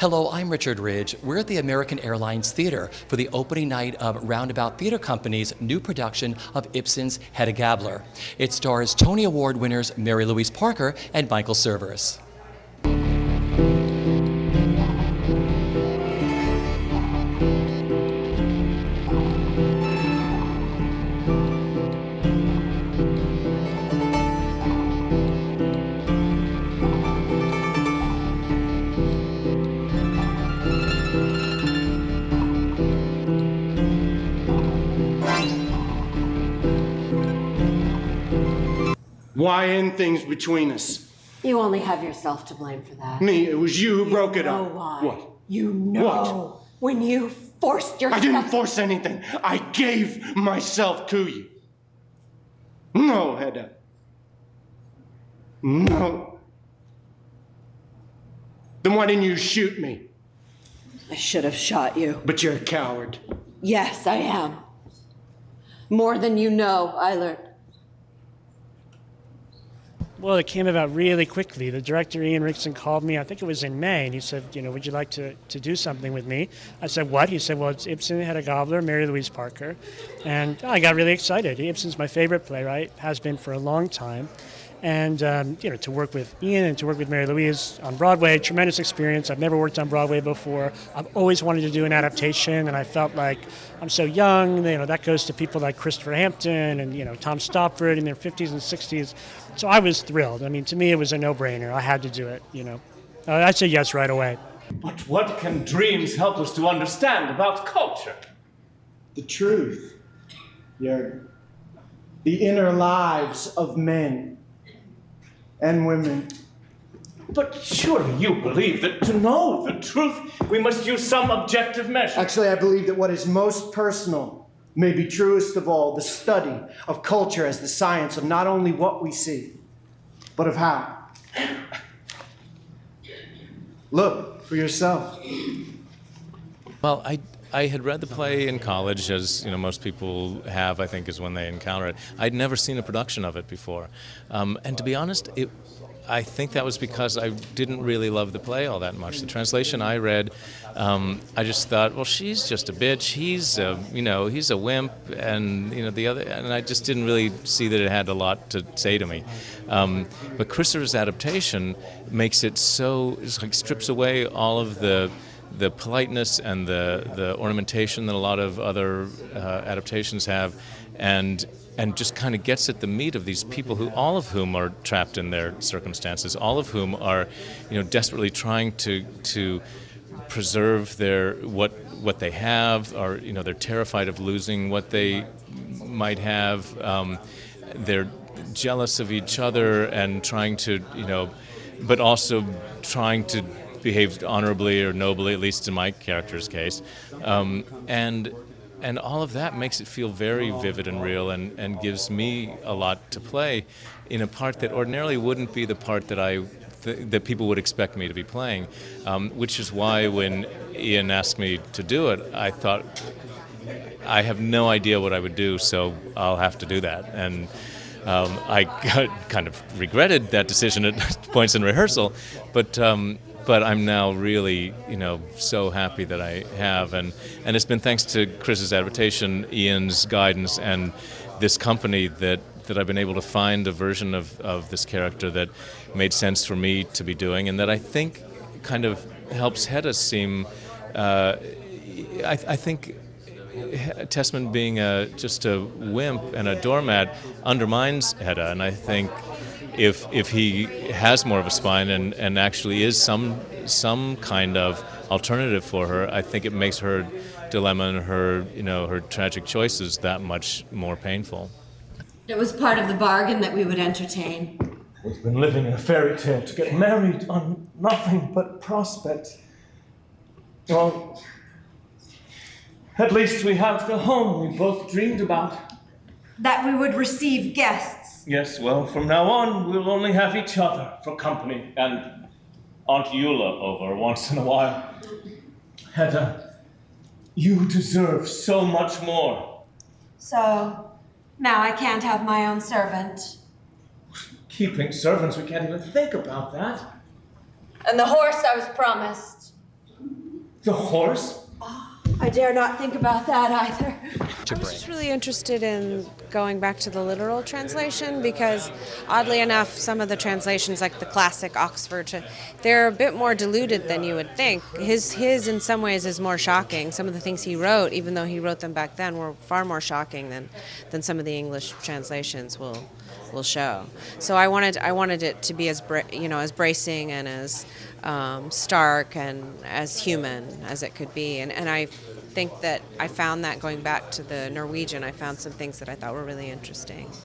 Hello, I'm Richard Ridge. We're at the American Airlines Theatre for the opening night of Roundabout Theatre Company's new production of Ibsen's Hedda Gabler. It stars Tony Award winners Mary-Louise Parker and Michael Cerveris. Why end things between us? You only have yourself to blame for that. Me, it was you who broke it up. You know why. What? You know. What? When you forced yourself. I didn't force anything. I gave myself to you. No, Hedda. No. Then why didn't you shoot me? I should have shot you. But you're a coward. Yes, I am. More than you know, I learned. Well, it came about really quickly. The director, Ian Rickson, called me, I think it was in May, and he said, would you like to do something with me? I said, what? He said, well, it's Ibsen, Hedda Gabler, Mary-Louise Parker. And I got really excited. Ibsen's my favorite playwright, has been for a long time. And, to work with Ian and to work with Mary-Louise on Broadway, tremendous experience. I've never worked on Broadway before. I've always wanted to do an adaptation, and I felt like I'm so young. That goes to people like Christopher Hampton and, Tom Stoppard in their 50s and 60s. So I was thrilled. I mean, to me, it was a no-brainer. I had to do it, I said yes right away. But what can dreams help us to understand about culture? The truth, Jörg. The inner lives of men and women. But surely you believe that to know the truth, we must use some objective measure. Actually, I believe that what is most personal may be truest of all, the study of culture as the science of not only what we see, but of how. Look for yourself. Well, I had read the play in college, as most people have, I think, is when they encounter it. I'd never seen a production of it before. And to be honest, I think that was because I didn't really love the play all that much. The translation I read, I just thought, well, she's just a bitch. He's a wimp, and the other, and I just didn't really see that it had a lot to say to me. But Christopher's adaptation makes it so, strips away all of the politeness and the ornamentation that a lot of other adaptations have, and just kind of gets at the meat of these people who, all of whom are trapped in their circumstances, all of whom are, desperately trying to preserve what they have, or they're terrified of losing what they might have. They're jealous of each other and trying to, but also trying to behave honorably or nobly, at least in my character's case. And all of that makes it feel very vivid and real, and gives me a lot to play in a part that ordinarily wouldn't be the part that that people would expect me to be playing, which is why when Ian asked me to do it, I thought, I have no idea what I would do, so I'll have to do that. And I kind of regretted that decision at points in rehearsal, but I'm now really, so happy that I have, and it's been thanks to Chris's adaptation, Ian's guidance, and this company that I've been able to find a version of this character that made sense for me to be doing, and that I think kind of helps Hedda seem. I think Tesman being just a wimp and a doormat undermines Hedda, and I think if he has more of a spine and actually is some kind of alternative for her, I think it makes her dilemma and her tragic choices that much more painful. It was part of the bargain that we would entertain. We've been living in a fairy tale to get married on nothing but prospects. Well, at least we have the home we both dreamed about. That we would receive guests. Yes, well, from now on, we'll only have each other for company, and Aunt Eula over once in a while. Hedda, you deserve so much more. So, now I can't have my own servant. Keeping servants, we can't even think about that. And the horse I was promised. The horse? I dare not think about that either. To I was bring. just really interested in going back to the literal translation because, oddly enough, some of the translations, like the classic Oxford, they're a bit more diluted than you would think. His in some ways, is more shocking. Some of the things he wrote, even though he wrote them back then, were far more shocking than some of the English translations will show. So I wanted it to be as as bracing and as stark and as human as it could be. And I think that I found that going back to the Norwegian, I found some things that I thought were really interesting.